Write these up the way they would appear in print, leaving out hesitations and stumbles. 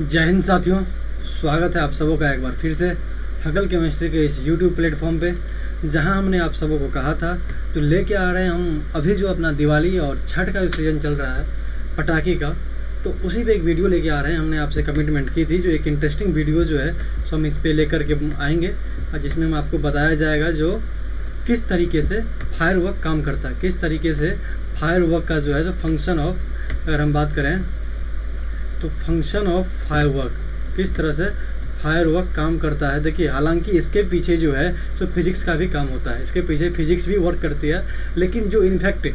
जय हिंद साथियों, स्वागत है आप सबों का एक बार फिर से हगल केमिस्ट्री के इस YouTube प्लेटफॉर्म पे, जहां हमने आप सबों को कहा था जो लेके आ रहे हैं हम अभी जो अपना दिवाली और छठ का जो सीज़न चल रहा है पटाखे का, तो उसी पे एक वीडियो लेके आ रहे हैं। हमने आपसे कमिटमेंट की थी जो एक इंटरेस्टिंग वीडियो जो है सो हम इस पर लेकर के आएंगे, जिसमें हम आपको बताया जाएगा जो किस तरीके से फायरवर्क काम करता है, किस तरीके से फायरवर्क का जो है जो फंक्शन ऑफ, अगर हम बात करें तो फंक्शन ऑफ फायरवर्क, किस तरह से फायरवर्क काम करता है। देखिए, हालांकि इसके पीछे जो है तो फिजिक्स का भी काम होता है, इसके पीछे फिजिक्स भी वर्क करती है, लेकिन जो इनफैक्ट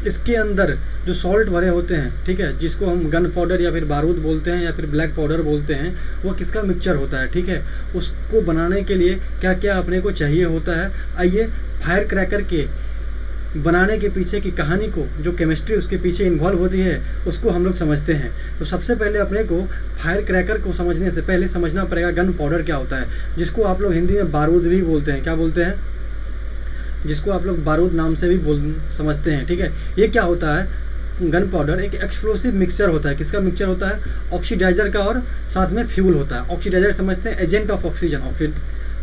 इसके अंदर जो सॉल्ट भरे होते हैं, ठीक है, जिसको हम गन पाउडर या फिर बारूद बोलते हैं या फिर ब्लैक पाउडर बोलते हैं, वो किसका मिक्सचर होता है, ठीक है। उसको बनाने के लिए क्या क्या अपने को चाहिए होता है, आइए फायर क्रैकर के बनाने के पीछे की कहानी को, जो केमिस्ट्री उसके पीछे इन्वॉल्व होती है, उसको हम लोग समझते हैं। तो सबसे पहले अपने को फायर क्रैकर को समझने से पहले समझना पड़ेगा गन पाउडर क्या होता है, जिसको आप लोग हिंदी में बारूद भी बोलते हैं। क्या बोलते हैं? जिसको आप लोग बारूद नाम से भी समझते हैं, ठीक है। ये क्या होता है? गन पाउडर एक एक्सप्लोसिव मिक्सचर होता है। किसका मिक्सचर होता है? ऑक्सीडाइजर का, और साथ में फ्यूल होता है। ऑक्सीडाइजर समझते हैं, एजेंट ऑफ ऑक्सीजन।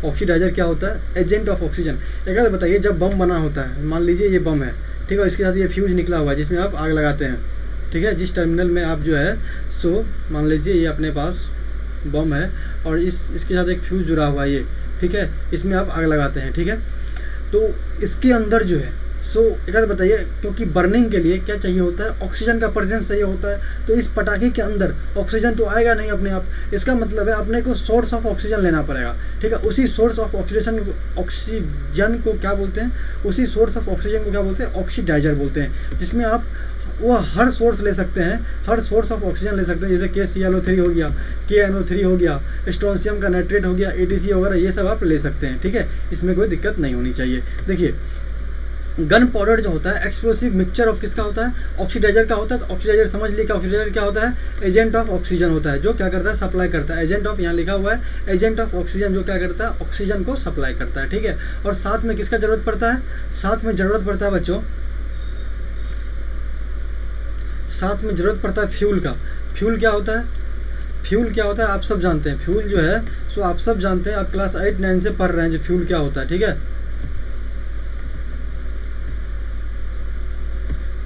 ऑक्सीडाइजर क्या होता है? Agent of oxygen. एक बार बताइए, जब बम बना होता है, मान लीजिए ये बम है, ठीक है, इसके साथ ये फ्यूज निकला हुआ है जिसमें आप आग लगाते हैं, ठीक है। जिस टर्मिनल में आप जो है सो मान लीजिए ये अपने पास बम है और इसके साथ एक फ्यूज जुड़ा हुआ है ये, ठीक है, इसमें आप आग लगाते हैं, ठीक है। तो इसके अंदर जो है सो एक बार बताइए, क्योंकि बर्निंग के लिए क्या चाहिए होता है? ऑक्सीजन का प्रेजेंस चाहिए होता है। तो इस पटाखे के अंदर ऑक्सीजन तो आएगा नहीं अपने आप, इसका मतलब है अपने को सोर्स ऑफ ऑक्सीजन लेना पड़ेगा, ठीक है। उसी सोर्स ऑफ ऑक्सीजन को क्या बोलते हैं? उसी सोर्स ऑफ ऑक्सीजन को क्या बोलते हैं? ऑक्सीडाइजर बोलते हैं, जिसमें आप वो हर सोर्स ले सकते हैं, हर सोर्स ऑफ ऑक्सीजन ले सकते हैं, जैसे KClO3 हो गया, KNO3 हो गया, स्ट्रोंशियम का नाइट्रेट हो गया, ATC वगैरह, ये सब आप ले सकते हैं, ठीक है। इसमें कोई दिक्कत नहीं होनी चाहिए। देखिए, गन पाउडर जो होता है एक्सप्लोसिव मिक्सचर ऑफ किसका होता है? ऑक्सीडाइजर का होता है। तो ऑक्सीडाइजर समझ लीजिए, ऑक्सीडाइजर क्या होता है? एजेंट ऑफ ऑक्सीजन होता है, जो क्या करता है? सप्लाई करता है। एजेंट ऑफ यहाँ लिखा हुआ है, एजेंट ऑफ ऑक्सीजन, जो क्या करता है? ऑक्सीजन को सप्लाई करता है, ठीक है। और साथ में किसका जरूरत पड़ता है? साथ में जरूरत पड़ता है बच्चों, साथ में जरूरत पड़ता है फ्यूल का। फ्यूल क्या होता है? फ्यूल क्या होता है आप सब जानते हैं। फ्यूल जो है सो आप सब जानते हैं, आप क्लास 8-9 से पढ़ रहे हैं जो फ्यूल क्या होता है, ठीक है।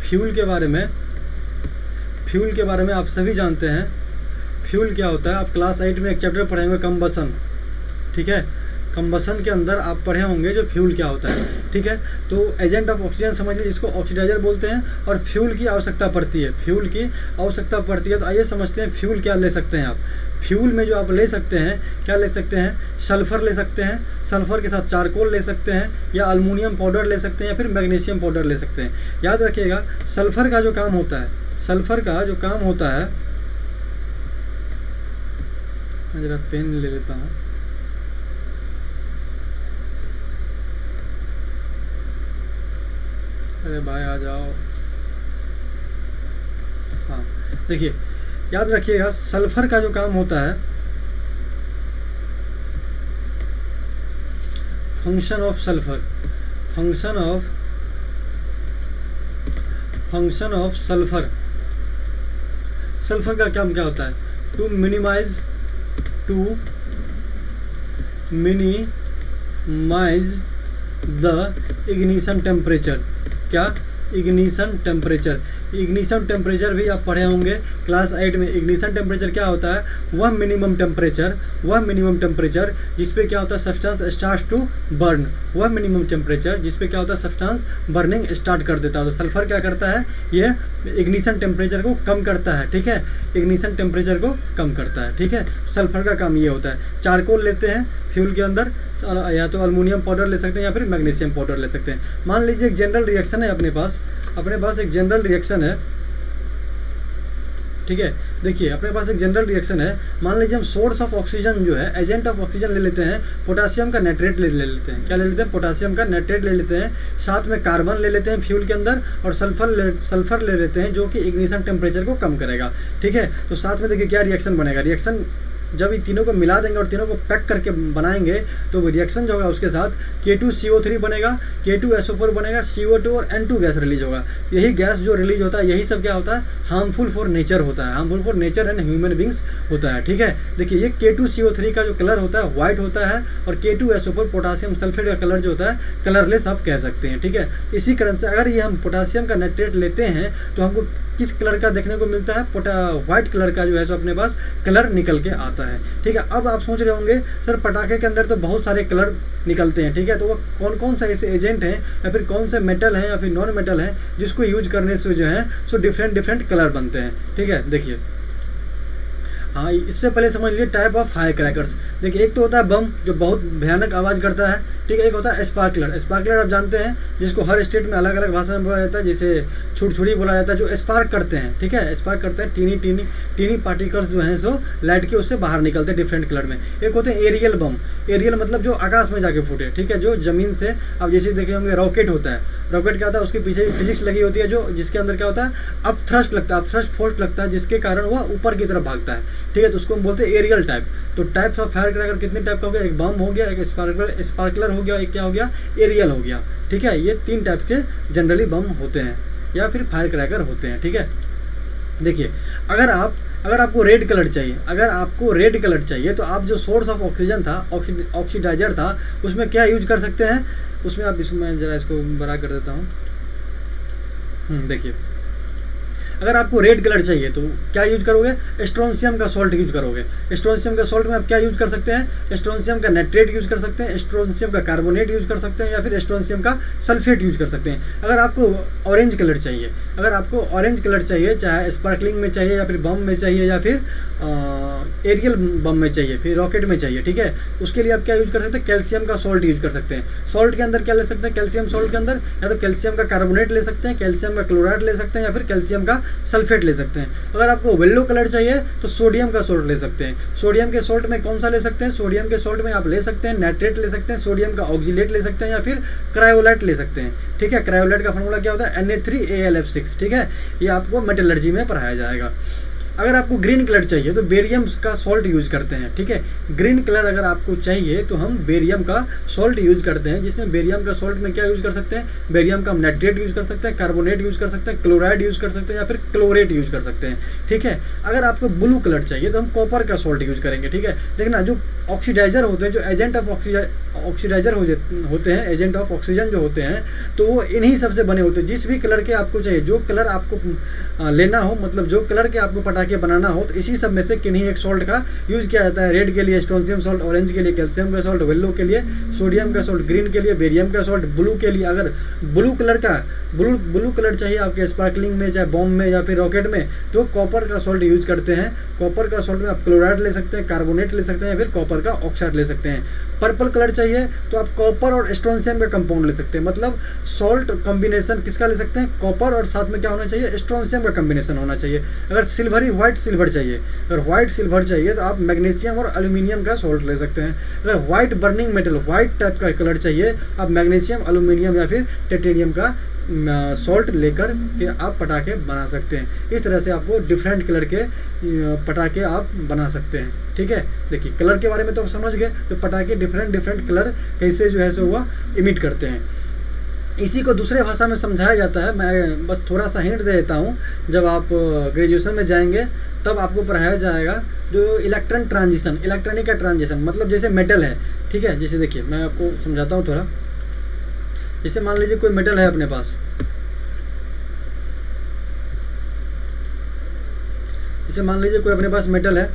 फ्यूल के बारे में आप सभी जानते हैं। फ्यूल क्या होता है? आप क्लास 8 में एक चैप्टर पढ़ेंगे, कंबसन, ठीक है। कंबसन के अंदर आप पढ़े होंगे जो फ्यूल क्या होता है, ठीक है। तो एजेंट ऑफ ऑक्सीजन समझ लीजिए, जिसको ऑक्सीडाइजर बोलते हैं, और फ्यूल की आवश्यकता पड़ती है, फ्यूल की आवश्यकता पड़ती है। तो आइए समझते हैं फ्यूल क्या ले सकते हैं आप। फ्यूल में जो आप ले सकते हैं, क्या ले सकते हैं? सल्फर ले सकते हैं, सल्फर के साथ चारकोल ले सकते हैं, या अल्मुनियम पाउडर ले सकते हैं, या फिर मैग्नीशियम पाउडर ले सकते हैं। याद रखिएगा, सल्फर का जो काम होता है, सल्फर का जो काम होता है, मैं जरा पेन ले लेता हूँ। अरे भाई आ जाओ। हाँ, देखिए, याद रखिएगा, सल्फर का जो काम होता है, function of sulphur, function of sulphur, sulphur का काम क्या होता है? To minimise the ignition temperature. क्या? Ignition temperature. इग्निशन टेम्परेचर भी आप पढ़े होंगे क्लास 8 में। इग्निशन टेम्परेचर क्या होता है? वह मिनिमम टेम्परेचर जिस पे क्या होता है? Substance start to burn. वह मिनिमम टेम्परेचर जिस पे क्या होता है? सब्सटेंस बर्निंग स्टार्ट कर देता है। तो सल्फर क्या करता है? ये इग्निशन टेम्परेचर को कम करता है, ठीक है। इग्निशन टेम्परेचर को कम करता है, ठीक है। सल्फर का काम ये होता है। चारकोल लेते हैं फ्यूल के अंदर, या तो अल्मुनियम पाउडर ले सकते हैं या फिर मैग्नीशियम पाउडर ले सकते हैं। मान लीजिए एक जनरल रिएक्शन है अपने पास एक जनरल रिएक्शन है, ठीक है। देखिए, अपने पास एक जनरल रिएक्शन है। मान लीजिए हम सोर्स ऑफ ऑक्सीजन जो है, एजेंट ऑफ ऑक्सीजन ले लेते हैं, पोटासियम का नाइट्रेट ले लेते हैं। क्या ले लेते हैं? पोटासियम का नाइट्रेट ले लेते हैं। साथ में कार्बन ले लेते हैं फ्यूल के अंदर, और सल्फर ले लेते हैं, जो कि इग्निशन टेम्परेचर को कम करेगा, ठीक है। तो साथ में देखिए क्या रिएक्शन बनेगा। रिएक्शन जब ये तीनों को मिला देंगे और तीनों को पैक करके बनाएंगे तो रिएक्शन जो होगा उसके साथ K2CO3 बनेगा, K2SO4 बनेगा, CO2 और N2 गैस रिलीज होगा। यही गैस जो रिलीज होता है यही सब क्या होता है, हार्मफुल फॉर नेचर होता है, harmful for nature and human beings होता है। ठीक है, देखिए ये K2CO3 का जो कलर होता है व्हाइट होता है और K2SO4 पोटासियम सल्फेट का कलर जो होता है कलरलेस आप कह सकते हैं। ठीक है, इसी कारण से अगर ये हम पोटासियम का नाइट्रेट लेते हैं तो हमको किस कलर का देखने को मिलता है, व्हाइट कलर का जो है सो अपने पास कलर निकल के आता है। ठीक है, अब आप सोच रहे होंगे सर पटाखे के अंदर तो बहुत सारे कलर निकलते हैं। ठीक है, तो वो कौन कौन सा ऐसे एजेंट हैं या फिर कौन से मेटल हैं या फिर नॉन मेटल हैं जिसको यूज करने से जो है सो डिफरेंट कलर बनते हैं। ठीक है, देखिए हाँ, इससे पहले समझ लीजिए टाइप ऑफ फायर क्रैकर्स। देखिए एक तो होता है बम जो बहुत भयानक आवाज़ करता है। ठीक है, एक होता है स्पार्कलर। स्पार्कलर आप जानते हैं जिसको हर स्टेट में अलग अलग भाषा में बोला जाता है, जैसे छुड़छुड़ी बोला जाता है, जो स्पार्क करते हैं। ठीक है, स्पार्क करते हैं, टीनी पार्टिकल्स जो हैं सो लाइट के उससे बाहर निकलते हैं डिफरेंट कलर में। एक होते हैं एरियल बम। एरियल मतलब जो आकाश में जाके फूटे। ठीक है, जो जमीन से आप जैसे देखे होंगे रॉकेट होता है। रॉकेट क्या होता है, उसके पीछे फिजिक्स लगी होती है जो जिसके अंदर क्या होता है, अपथ्रस्ट लगता है, अपथ्रस्ट फोर्स लगता है जिसके कारण वह ऊपर की तरफ भागता है। ठीक है, तो उसको हम बोलते हैं एरियल टाइप। तो टाइप्स ऑफ फायर क्रैकर कितने टाइप का हो गया, एक बम हो गया, एक स्पार्कलर हो गया, एक क्या हो गया, एरियल हो गया। ठीक है, ये 3 टाइप के जनरली बम होते हैं या फिर फायर क्रैकर होते हैं। ठीक है, देखिए अगर आपको रेड कलर चाहिए, अगर आपको रेड कलर चाहिए तो आप जो सोर्स ऑफ ऑक्सीजन था, ऑक्सीडाइजर था, उसमें क्या यूज कर सकते हैं, उसमें आप इसमें ज़रा इसको बड़ा कर देता हूँ। देखिए अगर आपको रेड कलर चाहिए तो क्या यूज करोगे, स्ट्रोंशियम का सॉल्ट यूज करोगे। स्ट्रोंशियम का सॉल्ट में आप क्या यूज कर सकते हैं, स्ट्रोंशियम का नाइट्रेट यूज कर सकते हैं, स्ट्रोंशियम का कार्बोनेट यूज कर सकते हैं या फिर स्ट्रोंशियम का सल्फेट यूज कर सकते हैं। अगर आपको ऑरेंज कलर चाहिए, अगर आपको ऑरेंज कलर चाहिए, चाहे स्पार्कलिंग में चाहिए या फिर बम में चाहिए या फिर एरियल बम में चाहिए, फिर रॉकेट में चाहिए। ठीक है, उसके लिए आप क्या यूज कर सकते हैं, कैल्शियम का सॉल्ट यूज कर सकते हैं। सॉल्ट के अंदर क्या ले सकते हैं, कैल्शियम सॉल्ट के अंदर या तो कैल्शियम का कार्बोनेट ले सकते हैं, कैल्शियम का क्लोराइड ले सकते हैं या फिर कैल्शियम का सल्फेट ले सकते हैं। अगर आपको येलो कलर चाहिए तो सोडियम का सॉल्ट ले सकते हैं। सोडियम के सॉल्ट में कौन सा ले सकते हैं, सोडियम के सॉल्ट में आप ले सकते हैं नाइट्रेट ले सकते हैं, सोडियम का ऑक्जिलेट ले सकते हैं या फिर क्रायोलाइट ले सकते हैं। ठीक है, क्रायोलाइट का फॉर्मूला क्या होता है, Na3AlF6। ठीक है, ये आपको मेटलर्जी में पढ़ाया जाएगा। अगर आपको ग्रीन कलर चाहिए तो बेरियम का सॉल्ट यूज करते हैं। ठीक है, ग्रीन कलर अगर आपको चाहिए तो हम बेरियम का सॉल्ट यूज करते हैं, जिसमें बेरियम का सॉल्ट में क्या यूज कर सकते हैं, बेरियम का हम नाइट्रेट यूज कर सकते हैं, कार्बोनेट यूज कर सकते हैं, क्लोराइड यूज कर सकते हैं या फिर क्लोरेट यूज कर सकते हैं। ठीक है, अगर आपको ब्लू कलर चाहिए तो हम कॉपर का सॉल्ट यूज करेंगे। ठीक है, देखना जो ऑक्सीडाइजर होते हैं, जो एजेंट ऑफ ऑक्सीडाइजर होते हैं, एजेंट ऑफ ऑक्सीजन जो होते हैं, तो वो इन्हीं सबसे बने होते हैं। जिस भी कलर के आपको चाहिए, जो कलर आपको लेना हो, मतलब जो कलर के आपको पटाखे बनाना हो, तो इसी सब में से किन्हीं एक सॉल्ट का यूज किया जाता है। रेड के लिए स्ट्रोंशियम सॉल्ट, ऑरेंज के लिए कैल्शियम का सॉल्ट, येलो के लिए सोडियम का सॉल्ट, ग्रीन के लिए बेरियम का सॉल्ट, ब्लू के लिए अगर ब्लू कलर चाहिए आपके स्पार्कलिंग में, चाहे बॉम्ब में या फिर रॉकेट में, तो कॉपर का सॉल्ट यूज करते हैं। कॉपर का सॉल्ट में आप क्लोराइड ले सकते हैं, कार्बोनेट ले सकते हैं या फिर कॉपर का ऑक्साइड ले सकते हैं। पर्पल कलर चाहिए तो आप कॉपर और स्ट्रोंशियम का कंपाउंड ले सकते हैं, मतलब सॉल्ट कॉम्बिनेशन किसका ले सकते हैं, कॉपर और साथ में क्या होना चाहिए, स्ट्रोंशियम का कॉम्बिनेशन होना चाहिए। अगर सिल्वरी व्हाइट सिल्वर चाहिए, अगर व्हाइट सिल्वर चाहिए तो आप मैग्नीशियम और एल्यूमिनियम का सॉल्ट ले सकते हैं। अगर white burning metal, white type का कलर चाहिए, आप मैग्नीशियम, एल्यूमिनियम या फिर टाइटेनियम का सॉल्ट लेकर के आप पटाखे बना सकते हैं। इस तरह से आपको डिफरेंट कलर के पटाखे आप बना सकते हैं। ठीक है, देखिए कलर के बारे में तो आप समझ गए, तो पटाखे डिफरेंट कलर कैसे जो है सो वह इमिट करते हैं। इसी को दूसरे भाषा में समझाया जाता है, मैं बस थोड़ा सा हिंट दे देता हूँ। जब आप ग्रेजुएशन में जाएंगे तब आपको पढ़ाया जाएगा जो इलेक्ट्रॉन ट्रांजिशन, इलेक्ट्रॉनिक का ट्रांजिशन, मतलब जैसे मेटल है। ठीक है, जैसे देखिए मैं आपको समझाता हूँ थोड़ा। जैसे मान लीजिए कोई मेटल है अपने पास, जैसे मान लीजिए कोई अपने पास मेटल है,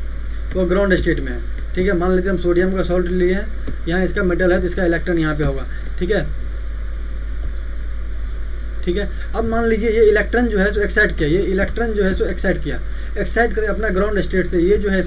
वो ग्राउंड स्टेट में है। ठीक है, मान लीजिए हम सोडियम का सॉल्ट लिए हैं, यहाँ इसका मेटल है तो इसका इलेक्ट्रॉन यहाँ पे होगा। ठीक है, ठीक है, अब मान लीजिए ये इलेक्ट्रॉन जो है सो एक्साइट किया, ये इलेक्ट्रॉन जो है सो एक्साइट किया, एक्साइट करे अपना ग्राउंड स्टेट से, ये जो है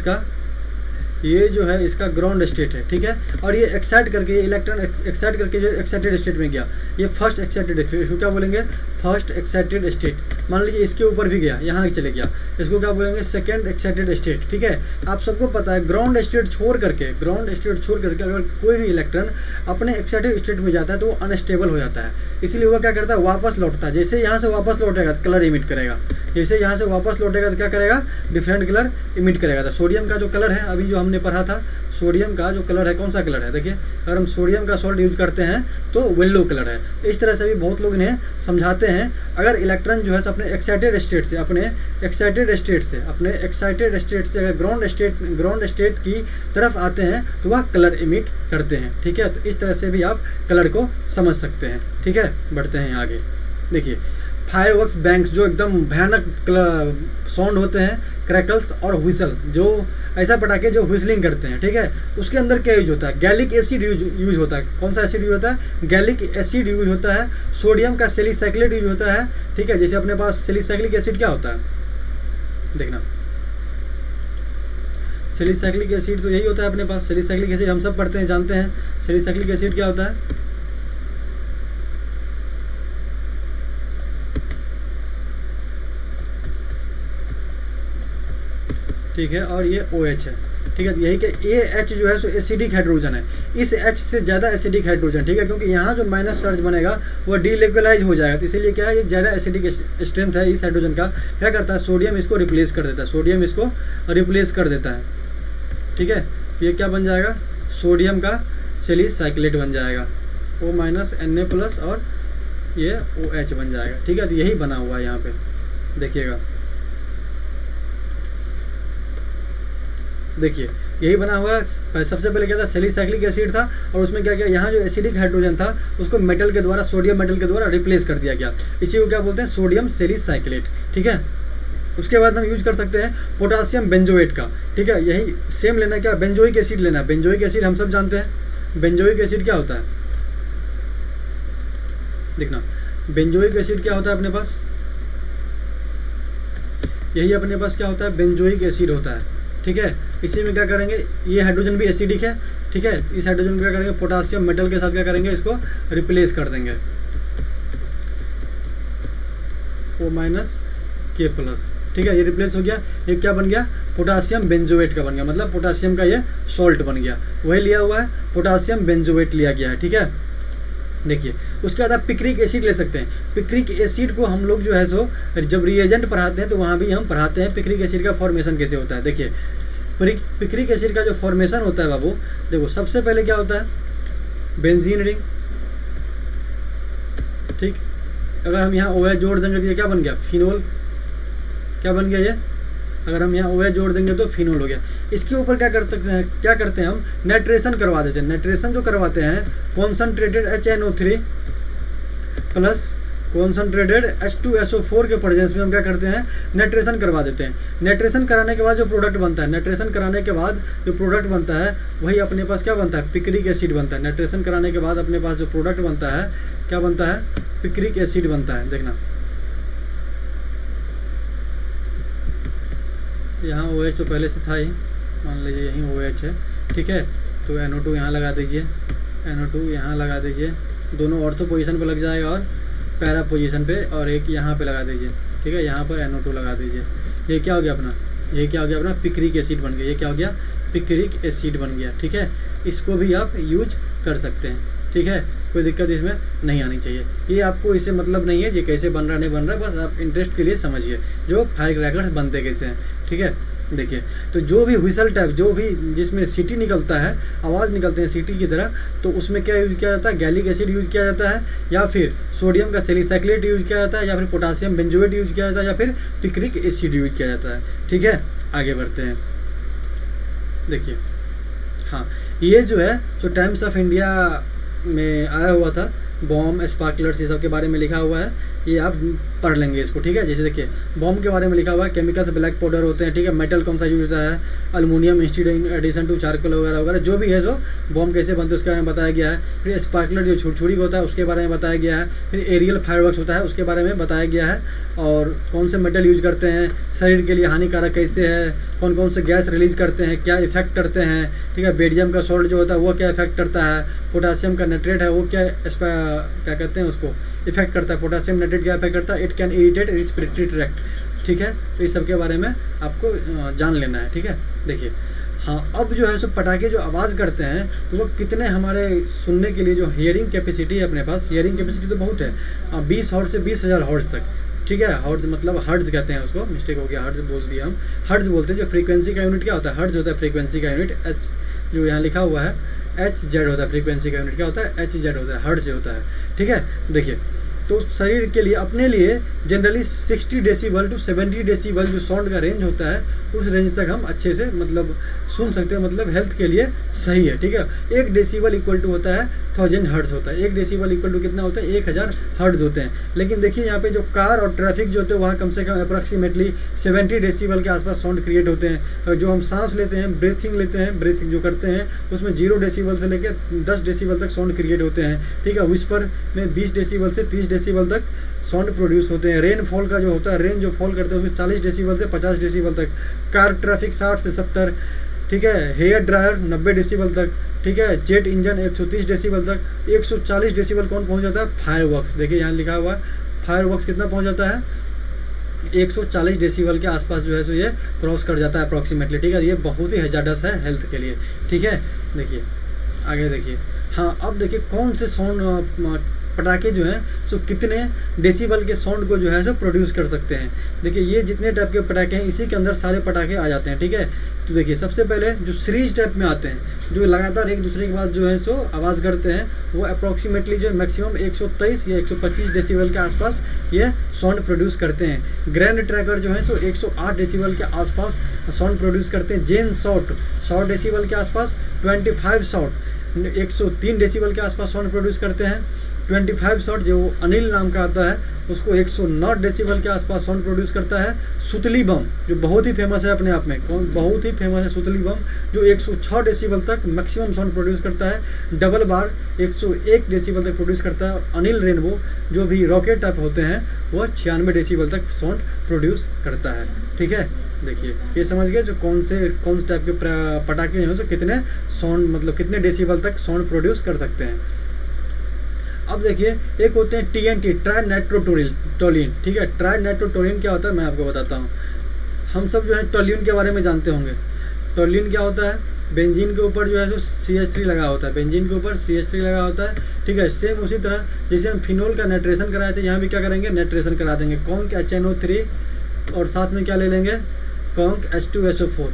इसका ग्राउंड स्टेट है। ठीक है, और ये एक्साइट करके, ये इलेक्ट्रॉन एक्साइट करके जो एक्साइटेड स्टेट में गया, ये फर्स्ट एक्साइटेड स्टेट, इसको क्या बोलेंगे, फर्स्ट एक्साइटेड स्टेट, मान लीजिए इसके ऊपर भी गया, यहाँ चले गया, इसको क्या बोलेंगे सेकेंड एक्साइटेड स्टेट। ठीक है, आप सबको पता है ग्राउंड स्टेट छोड़ करके अगर कोई भी इलेक्ट्रॉन अपने एक्साइटेड स्टेट में जाता है तो वो अनस्टेबल हो जाता है, इसलिए वो क्या करता है वापस लौटता है। जैसे यहाँ से वापस लौटेगा तो कलर इमिट करेगा, जैसे यहाँ से वापस लौटेगा तो क्या करेगा डिफरेंट कलर इमिट करेगा। तो सोडियम का जो कलर है अभी जो हमने पढ़ा था, सोडियम का जो कलर है कौन सा कलर है, देखिए अगर हम सोडियम का सॉल्ट यूज करते हैं तो येलो कलर है। इस तरह से भी बहुत लोग इन्हें समझाते हैं। अगर इलेक्ट्रॉन जो है अपने एक्साइटेड स्टेट से अगर ग्राउंड स्टेट की तरफ आते हैं तो वह कलर इमिट करते हैं। ठीक है, तो इस तरह से भी आप कलर को समझ सकते हैं। ठीक है, बढ़ते हैं आगे। देखिए फायरवर्क्स बैंक्स जो एकदम भयानक साउंड होते हैं, क्रैकल्स और व्हिसल, जो ऐसा पटाखे जो व्हिसलिंग करते हैं। ठीक है, उसके अंदर क्या यूज होता है, गैलिक एसिड यूज होता है। कौन सा एसिड यूज होता है, गैलिक एसिड यूज होता है। सोडियम का सेलिसाइक्लेट यूज होता है। ठीक है, जैसे अपने पास सेलिसाइक्लिक एसिड क्या होता है, देखना सेलिसाइक्लिक एसिड तो यही होता है अपने पास। सेलिसाइक्लिक एसिड हम सब पढ़ते हैं, जानते हैं सेलिसाइक्लिक एसिड क्या होता है। ठीक है, और ये OH है। ठीक है, यही कि AH जो है सो एसिडिक हाइड्रोजन है, इस H से ज़्यादा एसिडिक हाइड्रोजन। ठीक है, क्योंकि यहाँ जो माइनस चार्ज बनेगा वो डीलिक्विलाइज हो जाएगा, तो इसीलिए क्या है ये ज़्यादा एसिडिक स्ट्रेंथ है इस हाइड्रोजन का। क्या करता है, सोडियम इसको रिप्लेस कर देता है। ठीक है, ये क्या बन जाएगा, सोडियम का सेलिसाइक्लेट बन जाएगा, O- Na+ और ये OH बन जाएगा। ठीक है, तो यही बना हुआ है यहाँ पे, देखिएगा, देखिए यही बना हुआ है। सबसे पहले क्या था, सेलिसाइक्लिक एसिड था, और उसमें क्या किया, यहाँ जो एसिडिक हाइड्रोजन था उसको मेटल के द्वारा, सोडियम मेटल के द्वारा रिप्लेस कर दिया गया। इसी को क्या बोलते हैं, सोडियम सेलिसाइक्लेट। ठीक है, उसके बाद हम यूज कर सकते हैं पोटासियम बेंजोएट का। ठीक है, यही सेम लेना है, क्या बेंजोइक एसिड लेना है। बेंजोइक एसिड हम सब जानते हैं, बेंजोइक एसिड क्या होता है, देखना बेंजोइक एसिड क्या होता है अपने पास, यही अपने पास क्या होता है, बेंजोइक एसिड होता है। ठीक है, इसी में क्या करेंगे, ये हाइड्रोजन भी एसिडिक है। ठीक है, इस हाइड्रोजन को क्या करेंगे, पोटासियम मेटल के साथ क्या करेंगे, इसको रिप्लेस कर देंगे, O-K+। ठीक है, ये रिप्लेस हो गया, ये क्या बन गया, पोटासियम बेंजोएट का बन गया, मतलब पोटासियम का ये सॉल्ट बन गया, वही लिया हुआ है, पोटासियम बेंजोएट लिया गया है। ठीक है, देखिए उसके बाद आप पिक्रिक एसिड ले सकते हैं। पिक्रिक एसिड को हम लोग जो है सो जब रिएजेंट पढ़ाते हैं तो वहाँ भी हम पढ़ाते हैं पिक्रिक एसिड का फॉर्मेशन कैसे होता है। देखिए पिक्रिक एसिड का जो फॉर्मेशन होता है बाबू, देखो सबसे पहले क्या होता है, बेंजीन रिंग। ठीक, अगर हम यहाँ OH जोड़ देंगे तो ये क्या बन गया, फिनोल। क्या बन गया ये, अगर हम यहाँ OH जोड़ देंगे तो फिनोल हो गया। इसके ऊपर क्या करते हैं हम नाइट्रेशन करवा देते हैं। नाइट्रेशन जो करवाते हैं concentrated HNO3 plus concentrated H2SO4 के प्रेजेंस में हम क्या करते हैं, नाइट्रेशन करवा देते हैं। नाइट्रेशन कराने के बाद जो प्रोडक्ट बनता है, नाइट्रेशन कराने के बाद जो प्रोडक्ट बनता है वही अपने पास क्या बनता है, पिक्रिक एसिड बनता है। नाइट्रेशन कराने के बाद अपने पास जो प्रोडक्ट बनता है क्या बनता है, पिक्रिक एसिड बनता है। देखना यहाँ OH तो पहले से था ही, मान लीजिए यहीं OH है। ठीक है, तो NO2 यहाँ लगा दीजिए, NO2 यहाँ लगा दीजिए, दोनों ऑर्थो पोजीशन पे लग जाएगा और पैरा पोजीशन पे, और एक यहाँ पे लगा दीजिए। ठीक है, यहाँ पर NO2 लगा दीजिए। ये क्या हो गया अपना, ये क्या हो गया अपना, पिक्रिक एसिड बन गया। ये क्या हो गया, पिक्रिक एसिड बन गया। ठीक है, इसको भी आप यूज कर सकते हैं। ठीक है, कोई दिक्कत इसमें नहीं आनी चाहिए। ये आपको इससे मतलब नहीं है ये कैसे बन रहा नहीं बन रहा, बस आप इंटरेस्ट के लिए समझिए जो फायर क्रैकर्स बनते कैसे हैं। ठीक है, देखिए तो जो भी व्हिसल टाइप, जो भी जिसमें सीटी निकलता है, आवाज़ निकलते हैं सीटी की तरह, तो उसमें क्या यूज़ किया जाता है, गैलिक एसिड यूज़ किया जाता है, या फिर सोडियम का सेलिसाइक्लेट यूज़ किया जाता है, या फिर पोटासियम बेंजोएट यूज़ किया जाता है, या फिर पिक्रिक एसिड यूज़ किया जाता है। ठीक है, आगे बढ़ते हैं। देखिए हाँ, ये जो है तो टाइम्स ऑफ इंडिया में आया हुआ था, बॉम्ब स्पार्कलर्स ये सब के बारे में लिखा हुआ है, ये आप पढ़ लेंगे इसको। ठीक है, जैसे देखिए बॉम्ब के बारे में लिखा हुआ है, केमिकल्स ब्लैक पाउडर होते हैं। ठीक है, मेटल कौन सा यूज होता है, aluminium instead in addition to charcoal वगैरह वगैरह, जो भी है जो बॉम्ब कैसे बनते हैं उसके बारे में बताया गया है। फिर स्पार्कलर जो छुरछुरी होता है उसके बारे में बताया गया है। फिर एरियल फायरवर्क्स होता है उसके बारे में बताया गया है, और कौन से मेटल यूज करते हैं, शरीर के लिए हानिकारक कैसे है, कौन कौन से गैस रिलीज करते हैं, क्या इफेक्ट करते हैं। ठीक है, बेरियम का सॉल्ट जो होता है वो क्या इफेक्ट करता है, पोटासियम का नाइट्रेट है वो क्या कहते हैं उसको इफेक्ट करता है, पोटासियम नाइट्रेट रेस्पिरेटरी क्या इफेक्ट करता है, it can irritate respiratory tract, ठीक है। तो इस सब के बारे में आपको जान लेना है, ठीक है। देखिए हाँ, अब जो है सो पटाखे जो आवाज़ करते हैं तो वो कितने हमारे सुनने के लिए जो हियरिंग कैपेसिटी है अपने पास, हियरिंग कैपेसिटी तो बहुत है, 20 हॉर्ट्ज से 20,000 हॉर्ट्ज तक, ठीक है। हॉर्ट्ज मतलब हर्ट्ज कहते हैं उसको, मिस्टेक हो गया, हर्ट्ज बोल दिया हम, हर्ट्ज बोलते हैं। जो फ्रीक्वेंसी का यूनिट क्या होता है, हर्ट्ज होता है फ्रीक्वेंसी का यूनिट, एच जो यहाँ लिखा हुआ है HZ होता है, फ्रीक्वेंसी का यूनिट क्या होता है, HZ होता है, हर्ट्ज होता है, ठीक है। देखिए तो शरीर के लिए अपने लिए जनरली 60 डेसीबल टू 70 डेसीबल जो साउंड का रेंज होता है उस रेंज तक हम अच्छे से मतलब सुन सकते हैं, मतलब हेल्थ के लिए सही है, ठीक है। 1 डेसीबल इक्वल टू होता है 1000 हर्ट्ज होता है, 1 डेसीबल इक्वल टू कितना होता है, 1000 हर्ट्ज होते हैं। लेकिन देखिए यहाँ पे जो कार और ट्रैफिक जो होते हैं वहाँ कम से कम अप्रॉक्सीमेटली 70 डेसीबल के आसपास साउंड क्रिएट होते हैं। जो हम सांस लेते हैं, ब्रीथिंग लेते हैं, ब्रीथिंग जो करते हैं उसमें 0 डेसीबल से लेकर 10 डेसीबल तक साउंड क्रिएट होते हैं, ठीक है। विस्पर में 20 डेसीबल से 30 डेसीबल तक साउंड प्रोड्यूस होते हैं। रेनफॉल का जो होता है, रेन जो फॉल करते हैं उसमें 40 डेसीबल से 50 डेसीबल तक। कार ट्रैफिक 60 से 70, ठीक है। हेयर ड्रायर 90 डेसीबल तक, ठीक है। जेट इंजन 130 डेसीबल तक। 140 डेसीबल कौन पहुंच जाता है, फायरवर्क्स। देखिए यहाँ लिखा हुआ है फायरवर्क्स कितना पहुंच जाता है, 140 डेसीबल के आसपास जो है सो ये क्रॉस कर जाता है अप्रॉक्सीमेटली, ठीक है। ये बहुत ही हैजार्डस है हेल्थ के लिए, ठीक है। देखिए आगे देखिए, हाँ अब देखिए कौन से साउंड पटाखे जो हैं सो कितने डेसीबल के साउंड को जो है सो प्रोड्यूस कर सकते हैं। देखिए ये जितने टाइप के पटाखे हैं इसी के अंदर सारे पटाखे आ जाते हैं, ठीक है। तो देखिए सबसे पहले जो सीरीज टाइप में आते हैं जो लगातार एक दूसरे के बाद जो है सो आवाज़ करते हैं वो अप्रॉक्सीमेटली जो मैक्सिमम 123 या 125 डेसीबल के आसपास ये साउंड प्रोड्यूस करते हैं। ग्रैंड ट्रैकर जो है सो 108 डेसीबल के आसपास साउंड प्रोड्यूस करते हैं। जेन शॉट 100 डेसीबल के आसपास। 25 शॉट 103 डेसीबल के आसपास साउंड प्रोड्यूस करते हैं। 25 शॉट जो अनिल नाम का आता है उसको 109 डेसीबल के आसपास साउंड प्रोड्यूस करता है। सुतली बम जो बहुत ही फेमस है अपने आप में, बहुत ही फेमस है सुतली बम जो 106 डेसीबल तक मैक्सिमम साउंड प्रोड्यूस करता है। डबल बार 101 डेसीबल तक प्रोड्यूस करता है। और अनिल रेनबो जो भी रॉकेट टाइप होते हैं वह 96 डेसीबल तक साउंड प्रोड्यूस करता है, ठीक है। देखिए ये समझ गए जो कौन से टाइप के पटाखे जो है कितने साउंड मतलब कितने डेसीबल तक साउंड प्रोड्यूस कर सकते हैं। अब देखिए एक होते हैं TNT, ट्राई नाइट्रोटोलिन, ठीक है। ट्राई नाइट्रोटोलिन क्या होता है मैं आपको बताता हूँ। हम सब जो है टोल्यून के बारे में जानते होंगे। टोल्यून क्या होता है, बेंजीन के ऊपर जो है सो CH3 लगा होता है, बेंजीन के ऊपर CH3 लगा होता है, ठीक है। सेम उसी तरह जैसे हम फिनोल का नाइट्रेशन कराए थे यहाँ भी क्या करेंगे, नाइट्रेशन करा देंगे। कॉन्क HNO3 और साथ में क्या ले लेंगे, कॉन्क H2SO4,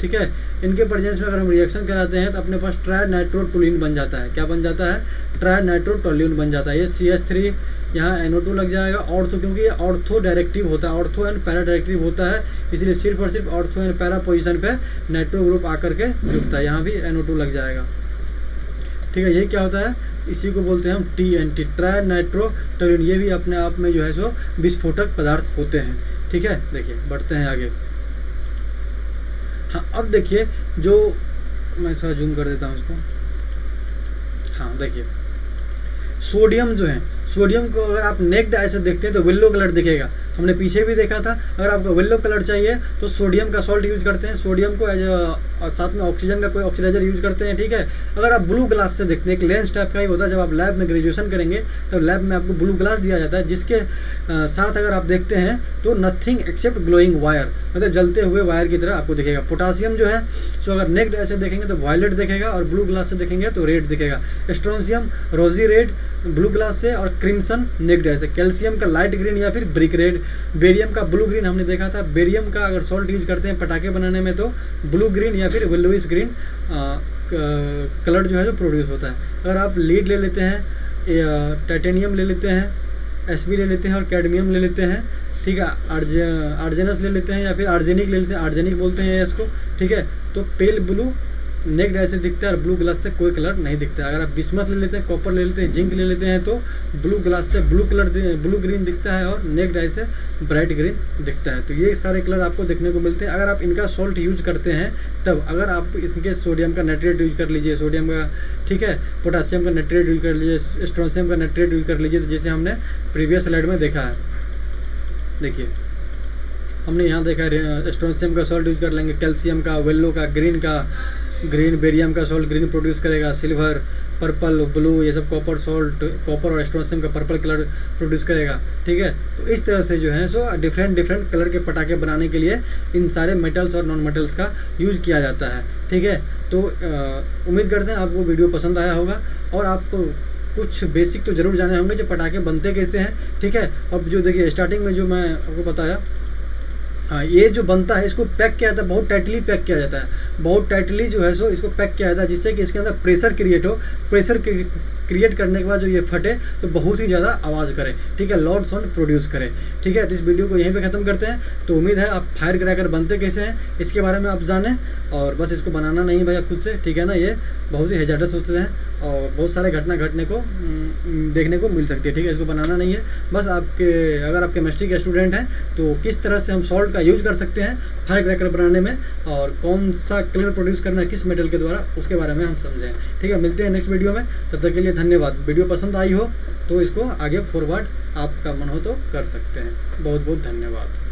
ठीक है। इनके प्रेजेंस में अगर हम रिएक्शन कराते हैं तो अपने पास ट्राई नाइट्रोटोलिन बन जाता है। क्या बन जाता है, ट्राई नाइट्रोटोलिन बन जाता है। ये CH3 यहाँ NO2 लग जाएगा। ऑर्थो क्योंकि ये ऑर्थो डायरेक्टिव होता है, ऑर्थो एंड पैरा डायरेक्टिव होता है, इसलिए सिर्फ और सिर्फ ऑर्थो एंड पैरा पोजीशन पे नाइट्रो ग्रुप आकर के जुड़ता है। यहाँ भी NO2 लग जाएगा, ठीक है। ये क्या होता है, इसी को बोलते हैं हम TNT, ट्राई नाइट्रोटोलिन। ये भी अपने आप में जो है सो विस्फोटक पदार्थ होते हैं, ठीक है। देखिए बढ़ते हैं आगे। हाँ अब देखिए जो मैं थोड़ा जूम कर देता हूँ उसको। हाँ देखिए सोडियम जो है, सोडियम को अगर आप नेक्ड आई से देखते हैं तो येलो कलर दिखेगा। हमने पीछे भी देखा था। अगर आपको येलो कलर चाहिए तो सोडियम का सॉल्ट यूज करते हैं, सोडियम को एज और साथ में ऑक्सीजन का कोई ऑक्सीडाइजर यूज करते हैं, ठीक है। अगर आप ब्लू ग्लास से देखते हैं, एक लेंस टाइप का ही होता है। जब आप लैब में ग्रेजुएशन करेंगे तो लैब में आपको ब्लू ग्लास दिया जाता है जिसके साथ अगर आप देखते हैं तो नथिंग एक्सेप्ट ग्लोइंग वायर, मतलब जलते हुए वायर की तरह आपको दिखेगा। पोटासियम जो है सो अगर नेक्ड ऐसे देखेंगे तो वायलेट दिखेगा और ब्लू ग्लास से देखेंगे तो रेड दिखेगा। स्ट्रोंशियम रोजी रेड ब्लू ग्लास से और क्रिम्सन नेक्ड ऐसे। कैल्शियम का लाइट ग्रीन या फिर ब्रिक रेड। बेरियम का ब्लू ग्रीन हमने देखा था। बेरियम का अगर सॉल्ट यूज करते हैं पटाखे बनाने में तो ब्लू ग्रीन या फिर येलोइश ग्रीन कलर जो है जो प्रोड्यूस होता है। अगर आप लीड ले लेते हैं, टाइटेनियम ले लेते हैं, Sb ले लेते हैं और कैडमियम ले लेते हैं, ठीक है। आर्जेनस ले लेते हैं या फिर आर्जेनिक ले लेते हैं, आर्जेनिक बोलते हैं इसको, ठीक है। तो पेल ब्लू नेक्ड ऐसे दिखता है और ब्लू ग्लास से कोई कलर नहीं दिखता है। अगर आप बिस्मथ ले लेते हैं, कॉपर ले लेते हैं, जिंक ले लेते हैं तो ब्लू ग्लास से ब्लू ग्रीन दिखता है और नेक्ड आई से ब्राइट ग्रीन दिखता है। तो ये सारे कलर आपको देखने को मिलते हैं अगर आप इनका सॉल्ट यूज करते हैं तब। अगर आप इसके सोडियम का नाइट्रेट यूज कर लीजिए, सोडियम का, ठीक है, पोटासियम का नाइट्रेट यूज कर लीजिए, स्ट्रोंशियम का नाइट्रेट यूज कर लीजिए, तो जैसे हमने प्रीवियस स्लाइड में देखा है। देखिए हमने यहाँ देखा स्ट्रोंशियम का सॉल्ट यूज कर लेंगे, कैल्शियम का, वेल्लो का, ग्रीन का, ग्रीन बेरियम का सॉल्ट ग्रीन प्रोड्यूस करेगा, सिल्वर, पर्पल, ब्लू, ये सब कॉपर सॉल्ट, कॉपर और एस्ट्रोनशियम का पर्पल कलर प्रोड्यूस करेगा। ठीक है, तो इस तरह से जो है सो डिफरेंट डिफरेंट कलर के पटाखे बनाने के लिए इन सारे मेटल्स और नॉन मेटल्स का यूज किया जाता है। ठीक है, तो उम्मीद करते हैं आपको वीडियो पसंद आया होगा और आप कुछ बेसिक तो ज़रूर जाने होंगे जो पटाखे बनते कैसे हैं। ठीक है, अब जो देखिए स्टार्टिंग में जो मैं आपको बताया, हाँ, ये जो बनता है इसको पैक किया जाता है, बहुत टाइटली पैक किया जाता है, बहुत टाइटली जो है सो इसको पैक किया जाता है, जिससे कि इसके अंदर प्रेशर क्रिएट हो। प्रेशर क्रिएट करने के बाद जो ये फटे तो बहुत ही ज़्यादा आवाज़ करे। ठीक है, लाउड साउंड प्रोड्यूस करे। ठीक है, तो इस वीडियो को यहीं पे ख़त्म करते हैं। तो उम्मीद है आप फायर क्रैकर बनते कैसे हैं इसके बारे में आप जानें, और बस इसको बनाना नहीं भैया खुद से। ठीक है ना, ये बहुत ही हैजार्डस होते हैं और बहुत सारे घटना घटने को देखने को मिल सकती है। ठीक है, इसको बनाना नहीं है, बस अगर आप केमिस्ट्री के स्टूडेंट हैं तो किस तरह से हम सॉल्ट का यूज़ कर सकते हैं फायर क्रैकर बनाने में और कौन सा कलर प्रोड्यूस करना है किस मेटल के द्वारा, उसके बारे में हम समझें। ठीक है, मिलते हैं नेक्स्ट वीडियो में, तब तक के लिए धन्यवाद। वीडियो पसंद आई हो तो इसको आगे फॉरवर्ड आपका मन हो तो कर सकते हैं। बहुत बहुत धन्यवाद।